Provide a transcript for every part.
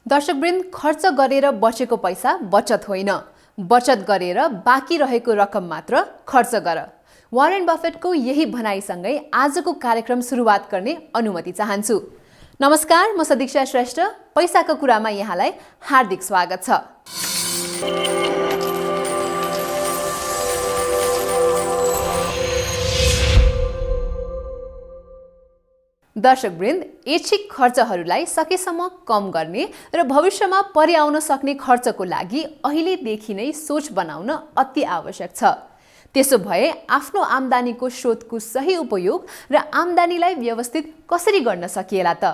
दर्शकवृन्द, खर्च गरेर बचेको पैसा बचत होइन, बचत गरेर बाँकी रहेको रकम मात्र खर्च गर। वारेन बफेटको यही भनाइसँगै आजको कार्यक्रम सुरुवात गर्ने अनुमति चाहन्छु। नमस्कार, म सदिक्षा श्रेष्ठ। पैसाको कुरामा यहाँलाई हार्दिक स्वागत छ। दर्शकवृन्द, ऐच्छिक खर्चहरूलाई सकेसम्म कम गर्ने र भविष्यमा परिआउन सक्ने खर्चको लागि अहिलेदेखि नै सोच बनाउन अति आवश्यक छ। त्यसो भए आफ्नो आम्दानीको स्रोतको सही उपयोग र आम्दानीलाई व्यवस्थित कसरी गर्न सकिएला त?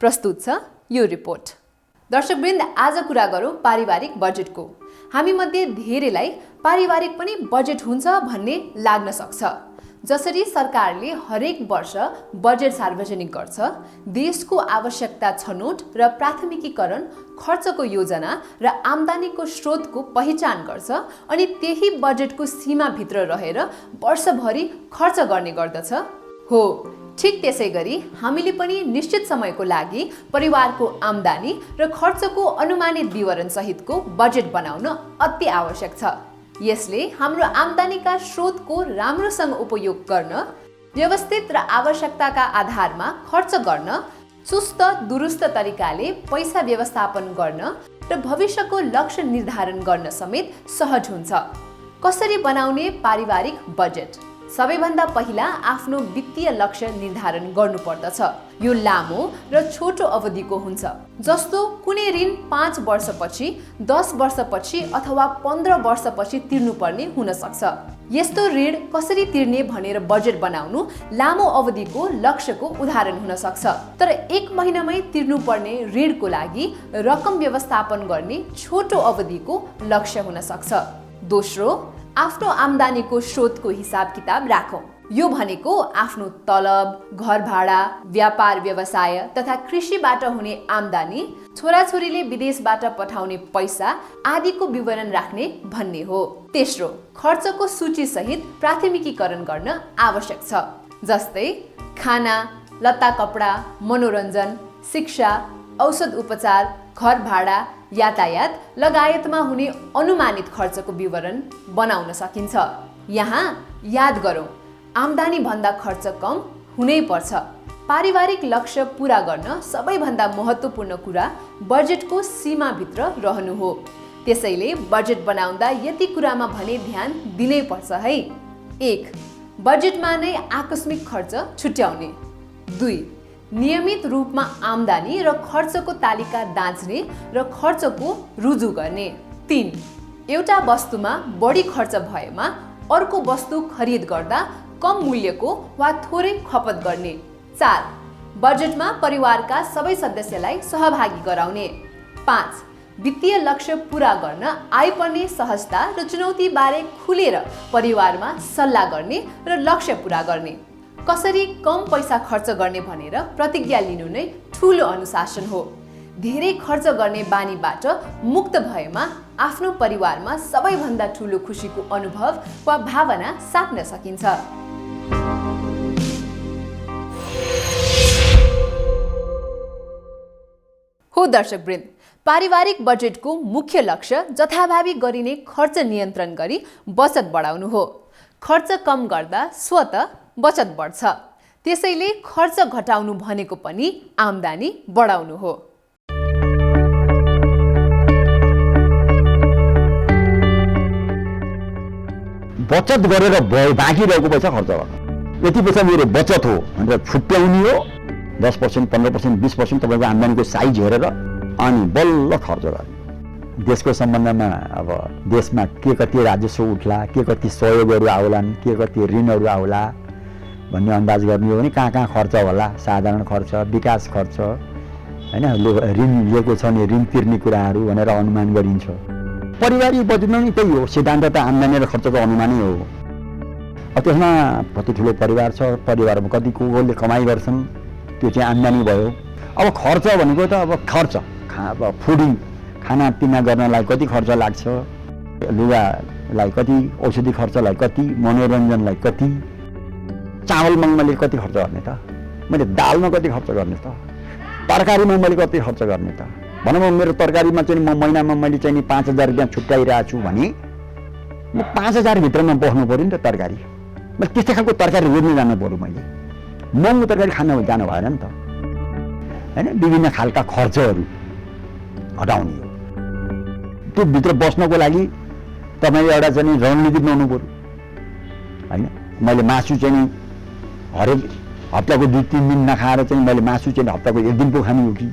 प्रस्तुत छ यो रिपोर्ट। दर्शकवृन्द, आज कुरा गरौँ पारिवारिक बजेटको। हामीमध्ये धेरैलाई पारिवारिक पनि बजेट हुन्छ भन्ने लाग्न सक्छ। जसरी सरकारले हरेक वर्ष बजेट सार्वजनिक गर्छ, देशको आवश्यकता छनौट र प्राथमिकीकरण, खर्चको योजना र आम्दानीको स्रोतको पहिचान गर्छ अनि त्यही बजेटको सीमाभित्र रहेर वर्षभरि खर्च गर्ने गर्दछ। हो, ठिक त्यसै गरी हामीले पनि निश्चित समयको लागि परिवारको आम्दानी र खर्चको अनुमानित विवरण सहितको बजेट बनाउन अति आवश्यक छ। यसले हाम्रो आम्दानीका स्रोतको राम्रोसँग उपयोग गर्न, व्यवस्थित र आवश्यकताका आधारमा खर्च गर्न, चुस्त दुरुस्त तरिकाले पैसा व्यवस्थापन गर्न र भविष्यको लक्ष्य निर्धारण गर्न समेत सहज हुन्छ। कसरी बनाउने पारिवारिक बजेट? सबैभन्दा पहिला आफ्नो वित्तीय लक्ष्य निर्धारण गर्नुपर्दछ। यो लामो र छोटो अवधिको हुन्छ, जस्तो कुनै ऋण 5 वर्षपछि, 10 वर्षपछि अथवा 15 वर्षपछि तिर्नुपर्ने हुन सक्छ। यस्तो ऋण कसरी तिर्ने भनेर बजेट बनाउनु लामो अवधिको लक्ष्यको उदाहरण हुन सक्छ। तर 1 महिनामै तिर्नुपर्ने ऋणको लागि रकम व्यवस्थापन गर्ने छोटो अवधिको लक्ष्य हुन सक्छ। दोस्रो, आफ्नो आम्दानीको स्रोतको हिसाब किताब राखौँ। यो भनेको आफ्नो तलब, घर भाडा, व्यापार व्यवसाय तथा कृषिबाट हुने आम्दानी, छोराछोरीले विदेशबाट पठाउने पैसा आदिको विवरण राख्ने भन्ने हो। तेस्रो, खर्चको सूची सहित प्राथमिकीकरण गर्न आवश्यक छ। जस्तै खाना, लत्ता कपडा, मनोरञ्जन, शिक्षा, औषध उपचार, घर भाडा, यातायात लगायतमा हुने अनुमानित खर्चको विवरण बनाउन सकिन्छ। यहाँ याद गरौँ, आम्दानी भन्दा खर्च कम हुनै पर्छ। पारिवारिक लक्ष्य पूरा गर्न सबैभन्दा महत्त्वपूर्ण कुरा बजेटको सीमाभित्र रहनु हो। त्यसैले बजेट बनाउँदा यति कुरामा भने ध्यान दिनै पर्छ है। 1. बजेटमा नै आकस्मिक खर्च छुट्याउने। 2. नियमित रूपमा आम्दानी र खर्चको तालिका दाँच्ने र खर्चको रुजु गर्ने। 3. एउटा वस्तुमा बढी खर्च भएमा अर्को वस्तु खरिद गर्दा कम मूल्यको वा थोरै खपत गर्ने। 4. बजेटमा परिवारका सबै सदस्यलाई सहभागी गराउने। 5. वित्तीय लक्ष्य पूरा गर्न आइपर्ने सहजता र चुनौतीबारे खुलेर परिवारमा सल्लाह गर्ने र लक्ष्य पूरा गर्ने। कसरी कम पैसा खर्च गर्ने भनेर प्रतिज्ञा लिनु नै ठुलो अनुशासन हो। धेरै खर्च गर्ने बानीबाट मुक्त भएमा आफ्नो परिवारमा सबैभन्दा ठुलो खुसीको अनुभव वा भावना साट्न सकिन्छ। हो दर्शकवृन्द, पारिवारिक बजेटको मुख्य लक्ष्य जथाभावी गरिने खर्च नियन्त्रण गरी बचत बढाउनु हो। खर्च कम गर्दा स्वतः बचत बढ्छ। त्यसैले खर्च घटाउनु भनेको पनि आम्दानी बढाउनु हो। बचत गरेर बाँकी रहेको पैसा खर्च गर्नु। यति पैसा मेरो बचत हो भनेर छुट्याउने हो। 10%, 15%, 20% तपाईँको आम्दानीको साइज हेरेर अनि बल्ल खर्च गर्ने। देशको सम्बन्धमा अब देशमा के कति राजस्व उठ्ला, के कति सहयोगहरू आउलान्, के कति ऋणहरू आउला भन्ने अन्दाज गर्ने हो भने कहाँ खर्च होला, साधारण खर्च, विकास खर्च, होइन, ऋण लिएको छ भने ऋण तिर्ने कुराहरू भनेर अनुमान गरिन्छ। पारिवारिक बजेटमा पनि त्यही हो। सिद्धान्त त आम्दानी र खर्चको अनुमानै हो। अब त्यसमा कति ठुलो परिवार छ, परिवारमा कति कोले कमाइ गर्छन्, त्यो चाहिँ आम्दानी भयो। अब खर्च भनेको त अब खर्च, अब फुडिङ, खानापिना गर्नलाई कति खर्च लाग्छ, लुगालाई कति, औषधि खर्चलाई कति, मनोरञ्जनलाई कति, चामलमा मैले कति खर्च गर्ने त, मैले दालमा कति खर्च गर्ने त, तरकारीमा मैले कति खर्च गर्ने त, भनौँ मेरो तरकारीमा चाहिँ म महिनामा मैले चाहिँ 5,000 रुपियाँ छुट्याइरहेको छु भने म 5,000 भित्रमा बस्नु पऱ्यो नि त तरकारी। मैले त्यस्तै खालको तरकारी रोज्नु जानु पऱ्यो, मैले महँगो तरकारी खान जानु भएन नि त होइन। विभिन्न खालका खर्चहरू घटाउने हो। त्यो भित्र बस्नको लागि तपाईँले एउटा चाहिँ रणनीति बनाउनु पऱ्यो होइन। मैले मासु चाहिँ हरेक हप्ताको 2-3 दिन नखाएर चाहिँ मैले मासु चाहिँ हप्ताको 1 दिन पो खानु हो कि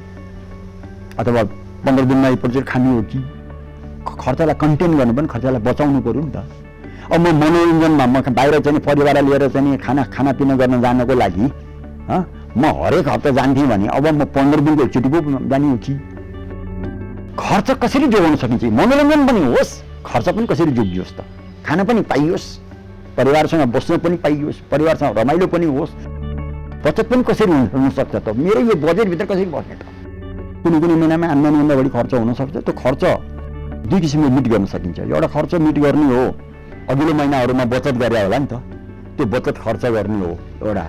अथवा 15 दिनमा एकपल्ट खानु हो कि? खर्चलाई कन्टेन गर्नु पनि खर्चलाई बचाउनु पऱ्यो नि त। अब म मनोरञ्जनमा म बाहिर चाहिँ परिवारलाई लिएर चाहिँ खानापिना गर्न जानको लागि म हरेक हप्ता जान्थेँ भने अब म 15 दिनको एकचोटि पो जाने हो कि? खर्च कसरी जोगाउन सकिन्छ? मनोरञ्जन पनि होस्, खर्च पनि कसरी जोगियोस् त? खान पनि पाइयोस्, परिवारसँग बस्न पनि पाइयोस्, परिवारसँग रमाइलो पनि होस्, बचत पनि कसरी हुन सक्छ त? मेरो यो बजेटभित्र कसरी बस्ने त? कुनै कुनै महिनामा आम्दानीभन्दा बढी खर्च हुनसक्छ। त्यो खर्च 2 किसिमले मिट गर्न सकिन्छ। एउटा खर्च मिट गर्ने हो, अघिल्लो महिनाहरूमा बचत गरे होला नि त, त्यो बचत खर्च गर्ने हो एउटा।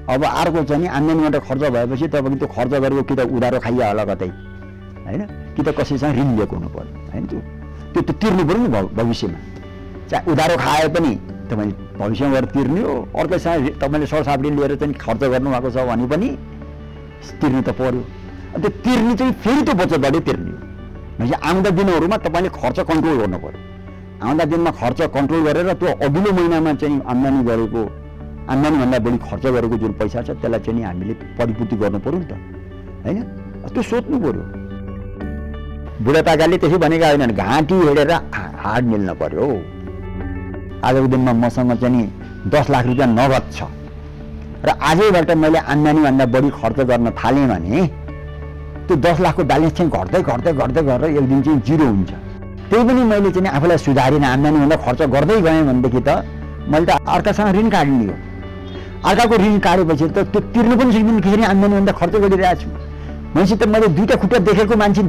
अब अर्को चाहिँ नि आम्दानीबाट खर्च भएपछि तपाईँको त्यो खर्च गरेको कि त उधारो खाइया होला कतै होइन, कि त कसैसँग ऋण लिएको हुनु पर्यो होइन। त्यो तिर्नु पऱ्यो नि भविष्यमा। चाहे उधारो खाए पनि तपाईँले भविष्यमा गएर तिर्ने हो, अर्कैसँग तपाईँले सरसापडी लिएर चाहिँ खर्च गर्नुभएको छ भने पनि तिर्नु त पऱ्यो। त्यो तिर्ने चाहिँ फेरि त्यो बचतबाटै तिर्ने हो। भनेपछि आउँदा दिनहरूमा तपाईँले खर्च कन्ट्रोल गर्नु पऱ्यो। आउँदा दिनमा खर्च कन्ट्रोल गरेर त्यो अघिल्लो महिनामा चाहिँ आम्दानीभन्दा बढी खर्च गरेको जुन पैसा छ त्यसलाई चाहिँ हामीले परिपूर्ति गर्नु पऱ्यो नि त होइन। त्यो सोच्नु पऱ्यो। बुढापाकाले त्यसै भनेका होइनन्, घाँटी हेरेर हाड मिल्न पऱ्यो। आजको दिनमा मसँग चाहिँ 10 लाख रुपियाँ नगद छ र आजैबाट मैले आम्दानीभन्दा बढी खर्च गर्न थालेँ भने त्यो 10 लाखको ब्यालेन्स चाहिँ घट्दै घट्दै घट्दै गरेर एक दिन चाहिँ 0 हुन्छ। त्यही पनि मैले चाहिँ आफूलाई सुधारिन आम्दानीभन्दा खर्च गर्दै गएँ भनेदेखि त मैले त अर्कासँग ऋण काट्ने हो। अर्काको ऋण काटेपछि त त्यो तिर्नु पनि सक्दिनँ, किनकि आम्दानीभन्दा खर्च गरिरहेको छु। भनेपछि त मैले 2टा खुट्टा देखेको मान्छे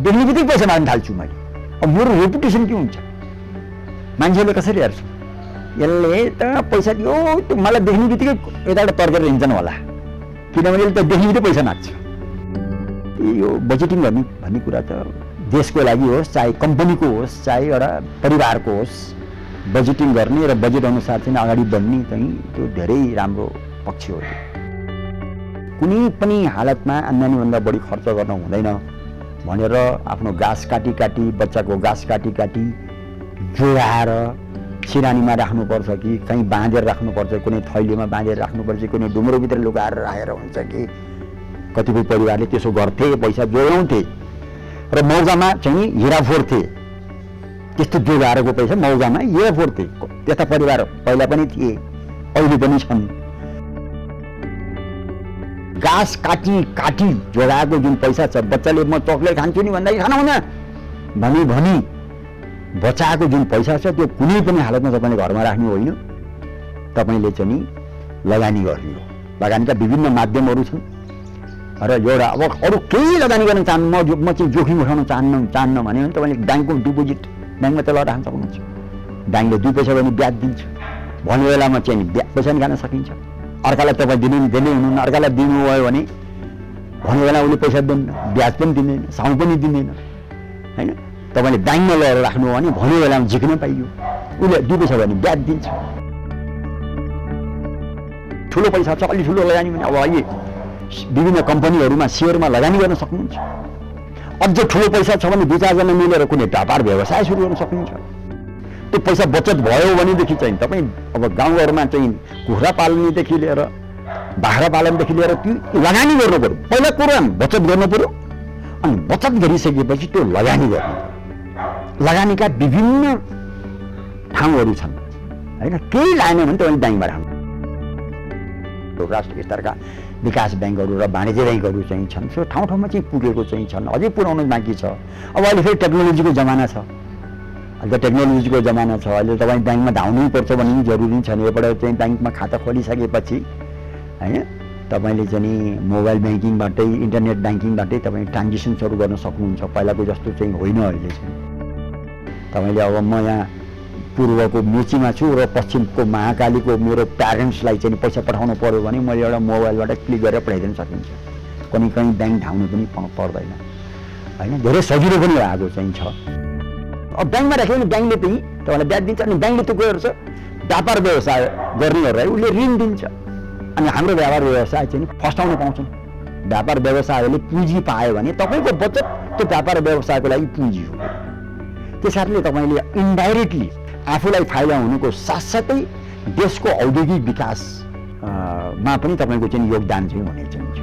देख्ने बित्तिकै पैसा माग्न थाल्छु मैले। अब मेरो रेपुटेसन के हुन्छ? मान्छेले कसरी हेर्छ? यसले त पैसा दियो, त्यो मलाई देख्ने बित्तिकै यताबाट तर्केर हिँड्छन् होला, किनभने यसले त देख्ने बित्तिकै पैसा माग्छ। यो बजेटिङ गर्ने भन्ने कुरा त देशको लागि होस्, चाहे कम्पनीको होस्, चाहे एउटा परिवारको होस्, बजेटिङ गर्ने र बजेट अनुसार चाहिँ अगाडि बढ्ने चाहिँ त्यो धेरै राम्रो पक्ष हो। कुनै पनि हालतमा आम्दानीभन्दा बढी खर्च गर्न हुँदैन भनेर आफ्नो घाँस काटी काटी, बच्चाको घाँस काटी काटी जोगाएर सिरानीमा राख्नुपर्छ कि कहीँ बाँधेर राख्नुपर्छ, कुनै थैलीमा बाँधेर राख्नुपर्छ, कुनै डुम्रोभित्र लुगाएर राखेर हुन्छ कि? कतिपय परिवारले त्यसो गर्थे, पैसा जोगाउँथे र मौजामा चाहिँ हिरा फोर्थे। त्यस्तो जोगाएको पैसा मौजामा हिरा फोर्थे। त्यस्ता परिवार पहिला पनि थिए, अहिले पनि छन्। घाँस काटी काटी जोगाएको जुन पैसा छ, बच्चाले म चक्लेट खान्छु नि भन्दाखेरि खान हुँदैन भनी बचाएको जुन पैसा छ त्यो कुनै पनि हालतमा तपाईँले घरमा राख्ने होइन, तपाईँले चाहिँ लगानी गर्ने हो। लगानीका विभिन्न माध्यमहरू छन् र एउटा अब अरू केही लगानी गर्न चाहनु, म चाहिँ जोखिम उठाउन चाहन्न भने तपाईँले ब्याङ्कको डिपोजिट ब्याङ्कमा त लगाएर राख्न सक्नुहुन्छ। ब्याङ्कले 2 पैसा पनि ब्याज दिन्छ। भन्ने बेलामा चाहिँ पैसा निकाल्न सकिन्छ। अर्कालाई तपाईँ दिनै हुनुहुन्न, अर्कालाई दिनुभयो भने भन्ने बेला उसले पैसा दिन्न, ब्याज पनि दिँदैन, साउँ पनि दिँदैन होइन। तपाईँले ब्याङ्कमा लगेर राख्नु हो भने भन्ने बेलामा झिक्न पाइयो, उसले 2 पैसा भने ब्याज दिन्छ। ठुलो पैसा छ, अलि ठुलो लगानी भने अब अहिले विभिन्न कम्पनीहरूमा सेयरमा लगानी गर्न सक्नुहुन्छ। अझ ठुलो पैसा छ भने 2-4 जना मिलेर कुनै व्यापार व्यवसाय सुरु गर्न सक्नुहुन्छ। त्यो पैसा बचत भयो भनेदेखि चाहिँ तपाईँ अब गाउँघरमा चाहिँ कुखुरा पाल्नेदेखि लिएर बाख्रा पालनदेखि लिएर त्यो लगानी गर्नु पऱ्यो। पहिला कुरा बचत गर्नु पऱ्यो, अनि बचत गरिसकेपछि त्यो लगानी गर्नु पऱ्यो। लगानीका विभिन्न ठाउँहरू छन् होइन। केही लागेन भने तपाईँले ब्याङ्कमा राख्नु। राष्ट्रिय स्तरका विकास ब्याङ्कहरू र वाणिज्य ब्याङ्कहरू चाहिँ छन्, सो ठाउँ ठाउँमा चाहिँ पुगेको चाहिँ छन्, अझै पुर्याउनु बाँकी छ। अब अहिले फेरि टेक्नोलोजीको जमाना छ, अहिले टेक्नोलोजीको जमाना छ। अहिले तपाईँ ब्याङ्कमा धाउनै पर्छ भन्ने पनि जरुरी छैन। यहाँबाट चाहिँ ब्याङ्कमा खाता खोलिसकेपछि होइन तपाईँले चाहिँ मोबाइल ब्याङ्किङबाटै, इन्टरनेट ब्याङ्किङबाटै तपाईँ ट्रान्जेक्सन्सहरू गर्न सक्नुहुन्छ। पहिलाको जस्तो चाहिँ होइन अहिले चाहिँ। तपाईँले अब म यहाँ पूर्वको मेचीमा छु र पश्चिमको महाकालीको मेरो प्यारेन्ट्सलाई चाहिँ पैसा पठाउनु पर्यो भने मैले एउटा मोबाइलबाट क्लिक गरेर पठाइदिन सकिन्छ। कहीँ ब्याङ्क धाउनु पनि पर्दैन। होइन धेरै सजिलो पनि भएको चाहिँ छ। अब ब्याङ्कमा राख्यो भने ब्याङ्कले पनि तपाईँलाई ब्याज दिन्छ अनि ब्याङ्कले त्यो गएर व्यापार व्यवसाय गर्नेहरूलाई उसले ऋण दिन्छ अनि हाम्रो व्यापार व्यवसाय चाहिँ फस्टाउन पाउँछन्। व्यापार व्यवसायले पुँजी पायो भने तपाईँको बचत त्यो व्यापार व्यवसायको लागि पुँजी हो। त्यस कारणले तपाईँले इन्डाइरेक्टली आफूलाई फाइदा हुनुको साथसाथै देशको औद्योगिक विकासमा पनि तपाईँको चाहिँ योगदान चाहिँ हुने चाहिन्छ।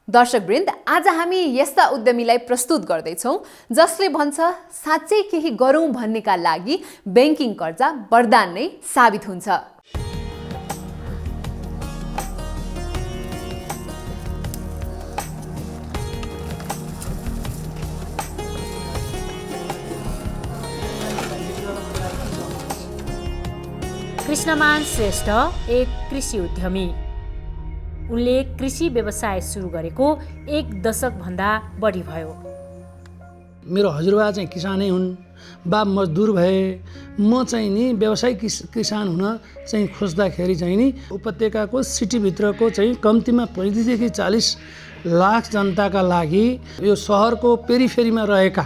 दर्शकवृन्द, आज हामी यस्ता उद्यमीलाई प्रस्तुत गर्दैछौँ जसले भन्छ साँच्चै केही गरौँ भन्नेका लागि ब्याङ्किङ कर्जा वरदान नै साबित हुन्छ। कृष्णमान श्रेष्ठ एक कृषि उद्यमी। उनले कृषि व्यवसाय सुरु गरेको 1 दशकभन्दा बढी भयो। मेरो हजुरबा चाहिँ किसानै हुन्, बा मजदुर भए। म चाहिँ नि व्यावसायिक किसान हुन चाहिँ खोज्दाखेरि चाहिँ नि उपत्यकाको सिटीभित्रको चाहिँ कम्तीमा 35 देखि 40 लाख जनताका लागि यो सहरको पेरिफेरीमा रहेका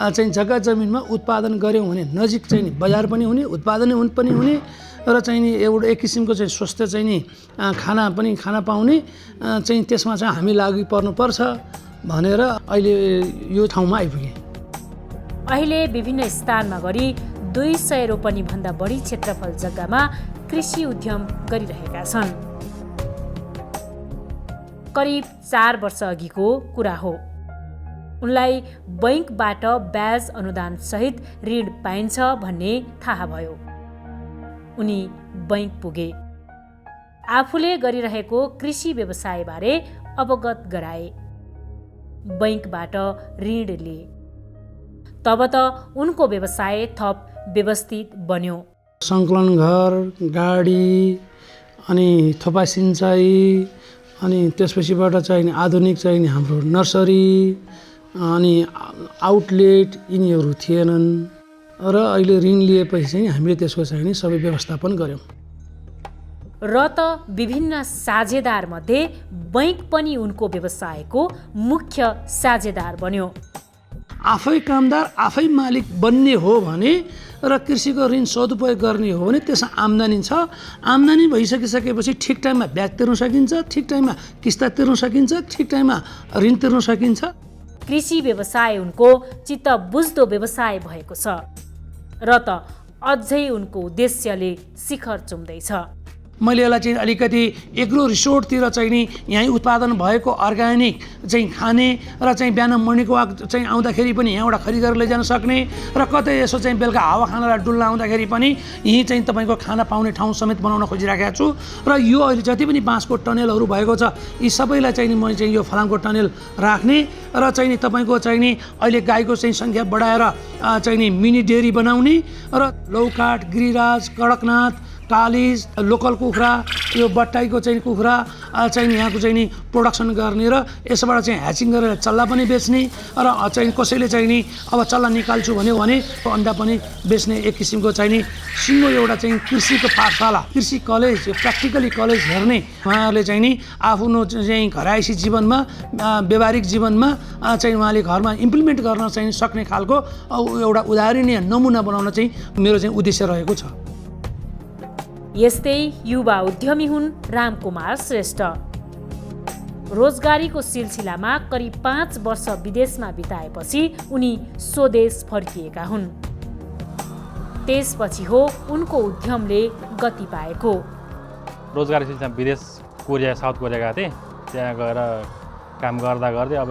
चाहिँ जग्गा जमिनमा उत्पादन गऱ्यौँ भने नजिक चाहिँ नि बजार पनि हुने, उत्पादन पनि हुने र चाहिँ नि एउटा एक किसिमको चाहिँ स्वस्थ चाहिँ नि खाना पनि खान पाउने चाहिँ त्यसमा चाहिँ हामी लागि पर्नुपर्छ भनेर अहिले यो ठाउँमा आइपुगेँ। अहिले विभिन्न स्थानमा गरी 200 रोपनी भन्दा बढी क्षेत्रफल जग्गामा कृषि उद्यम गरिरहेका छन्। करिब 4 वर्ष अघिको कुरा हो। उनलाई बैंकबाट ब्याज अनुदान सहित ऋण पाइन्छ भन्ने थाहा भयो। उनी बैंक पुगे, आफूले गरिरहेको कृषि व्यवसायबारे अवगत गराए, बैंकबाट ऋण लिए। तब त उनको व्यवसाय थप व्यवस्थित बन्यो। सङ्कलन घर, गाडी, अनि थोपा सिँचाइ, अनि त्यसपछिबाट चाहिँ आधुनिक चाहिँ हाम्रो नर्सरी अनि आउटलेट यिनीहरू थिएनन् र अहिले ऋण लिएपछि चाहिँ हामीले त्यसको चाहिँ सबै व्यवस्थापन गऱ्यौँ। र त विभिन्न साझेदार मध्ये बैंक पनि उनको व्यवसायको मुख्य साझेदार बन्यो। आफै कामदार आफै मालिक बन्ने हो भने र कृषिको ऋण सदुपयोग गर्ने हो भने त्यसमा आम्दानी छ। आम्दानी भइसकिसकेपछि ठिक टाइममा ब्याज तिर्न सकिन्छ, ठिक टाइममा किस्ता तिर्न सकिन्छ, ठिक टाइममा ऋण तिर्न सकिन्छ। कृषि व्यवसाय उनको चित्त बुझ्दो व्यवसाय भएको छ र त अझै उनको उद्देश्यले शिखर चुम्दैछ। मैले यसलाई चाहिँ अलिकति एग्रो रिसोर्टतिर चाहिँ नि यहीँ उत्पादन भएको अर्ग्यानिक चाहिँ खाने र चाहिँ बिहान मर्निङको वाक चाहिँ आउँदाखेरि पनि यहाँबाट खरिद गरेर लैजान सक्ने र कतै यसो चाहिँ बेलुका हावा खानालाई डुल्न आउँदाखेरि पनि यहीँ चाहिँ तपाईँको खाना पाउने ठाउँ समेत बनाउन खोजिराखेको छु। र यो अहिले जति पनि बाँसको टनेलहरू भएको छ यी सबैलाई चाहिँ नि मैले चाहिँ यो फलामको टनेल राख्ने र चाहिँ नि तपाईँको चाहिँ नि अहिले गाईको चाहिँ सङ्ख्या बढाएर चाहिँ नि मिनी डेरी बनाउने र लौकाट, गिरिराज, कडकनाथ, कालिज, लोकल कुखुरा, यो बट्टाईको चाहिँ कुखुरा चाहिँ यहाँको चाहिँ नि प्रोडक्सन गर्ने र यसबाट चाहिँ ह्याचिङ गरेर चल्ला पनि बेच्ने र चाहिँ कसैले चाहिँ नि अब चल्ला निकाल्छु भन्यो भने अन्डा पनि बेच्ने एक किसिमको चाहिँ नि सिङ्गो एउटा चाहिँ कृषिको पाठशाला, कृषि कलेज, यो प्र्याक्टिकली कलेज हेर्ने उहाँहरूले चाहिँ नि आफ्नो चाहिँ घरायसी जीवनमा, व्यावहारिक जीवनमा चाहिँ उहाँले घरमा इम्प्लिमेन्ट गर्न चाहिँ सक्ने खालको एउटा उदाहरणीय नमुना बनाउन चाहिँ मेरो चाहिँ उद्देश्य रहेको छ। यस्तै युवा उद्यमी हुन् रामकुमार श्रेष्ठ। रोजगारीको सिलसिलामा करिब 5 वर्ष विदेशमा बिताएपछि उनी स्वदेश फर्किएका हुन्। त्यसपछि हो उनको उद्यमले गति पाएको। रोजगारी सिलसिलामा विदेश कोरिया, साउथ कोरिया गएको थिएँ। त्यहाँ गएर काम गर्दा गर्दै अब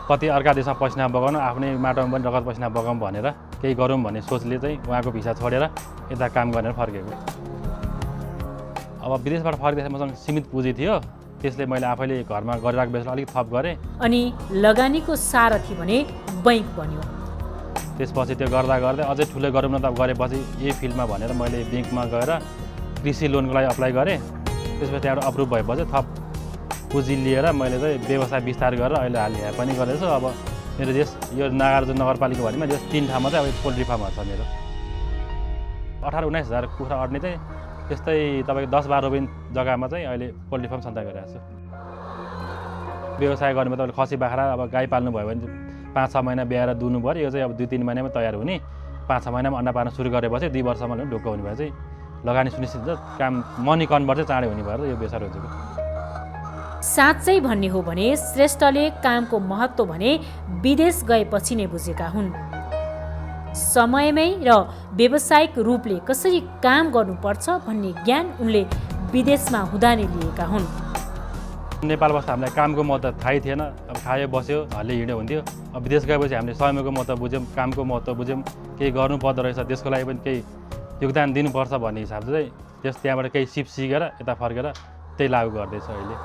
कति अर्का देशमा पसिना बगाउनु, आफ्नै माटोमा पनि रगत पसिना बगाउँ भनेर केही गरौँ भन्ने सोचले चाहिँ उहाँको भिसा छोडेर यता काम गरेर फर्केको। अब विदेशबाट फर्किँदाखेरि मसँग सीमित पुँजी थियो, त्यसले मैले आफैले घरमा गरिरहेको बेसमा अलिक थप गरेँ। अनि लगानीको सारथी भने बैंक बन्यो। त्यसपछि त्यो गर्दा गर्दै अझै ठुलो गरौँ न त गरेपछि यही फिल्डमा भनेर मैले ब्याङ्कमा गएर कृषि लोनको लागि अप्लाई गरेँ। त्यसपछि त्यहाँबाट अप्रुभ भएपछि थप पुँजी लिएर मैले चाहिँ व्यवसाय विस्तार गरेर अहिले हाल यहाँ पनि गर्दैछु। अब मेरो देश यो नागार्जुन नगरपालिका भरिमा यो 3 ठाउँमा चाहिँ अब पोल्ट्री फार्महरू छ मेरो। 18-19 हजार कुखुरा अट्ने चाहिँ त्यस्तै तपाईँको 10-12 रोबिन जग्गामा चाहिँ अहिले पोल्ट्री फार्म सञ्चालन गरिरहेको छु। व्यवसाय गर्नुमा तपाईँले खसी बाख्रा अब गाई पाल्नु भयो भने 5-6 महिना ब्याएर दुनु पऱ्यो। यो चाहिँ अब 2-3 महिनामा तयार हुने, 5-6 महिनामा अन्डा पार्न सुरु गरेपछि 2 वर्षमा ढुक्क हुने भए चाहिँ लगानी सुनिश्चित हुन्छ। काम मनी कन्भर्ट चाहिँ चाँडै हुने भएर यो व्यवसाय रोजेको। साँच्चै भन्ने हो भने श्रेष्ठले कामको महत्त्व भने विदेश गएपछि नै बुझेका हुन्। समयमै र व्यावसायिक रूपले कसरी काम गर्नुपर्छ भन्ने ज्ञान उनले विदेशमा हुँदा नै लिएका हुन्। नेपाल बस्दा हामीलाई कामको महत्त्व थाहै थिएन। अब खायो बस्यो हल्ले हिँड्यो हुन्थ्यो। अब विदेश गएपछि हामीले समयको महत्त्व बुझ्यौँ, कामको महत्त्व बुझ्यौँ, केही गर्नुपर्दो रहेछ, देशको लागि पनि केही योगदान दिनुपर्छ भन्ने हिसाबले चाहिँ त्यहाँबाट केही सिप सिकेर यता फर्केर त्यही लागू गर्दैछ अहिले।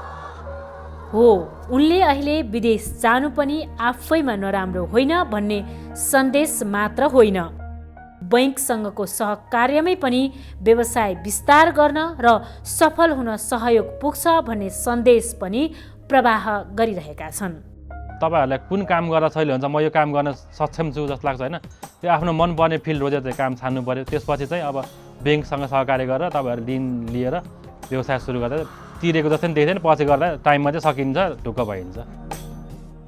हो, उनले अहिले विदेश जानु पनि आफैमा नराम्रो होइन भन्ने सन्देश मात्र होइन, बैंकसँगको सहकार्यमै पनि व्यवसाय विस्तार गर्न र सफल हुन सहयोग पुग्छ भन्ने सन्देश पनि प्रवाह गरिरहेका छन्। तपाईँहरूलाई कुन काम गर्न छैले हुन्छ, म यो काम गर्न सक्षम छु जस्तो लाग्छ होइन, त्यो आफ्नो मनपर्ने फिल्ड रोजेर चाहिँ काम छान्नु पऱ्यो। त्यसपछि चाहिँ अब ब्याङ्कसँग सहकार्य गरेर तपाईँहरू ऋण लिएर व्यवसाय सुरु गर्दा तिरेको जस्तै पनि देख्दैन, पछि गर्दा टाइममा चाहिँ सकिन्छ, ढुक्क भइन्छ।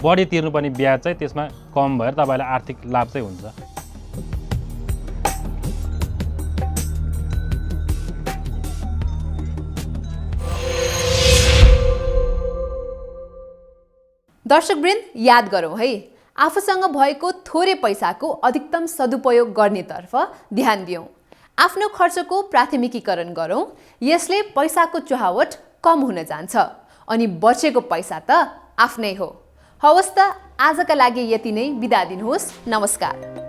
बढी तिर्नु पनि ब्याज चाहिँ त्यसमा कम भएर तपाईँलाई आर्थिक लाभ चाहिँ हुन्छ। दर्शकवृन्द, याद गरौँ है, आफूसँग भएको थोरै पैसाको अधिकतम सदुपयोग गर्नेतर्फ ध्यान दियौँ। आफ्नो खर्चको प्राथमिकीकरण गरौँ। यसले पैसाको चुहावट कम हुन जान्छ अनि बचेको पैसा त आफ्नै हो। हवस् त, आजका लागि यति नै। बिदा दिनुहोस्। नमस्कार।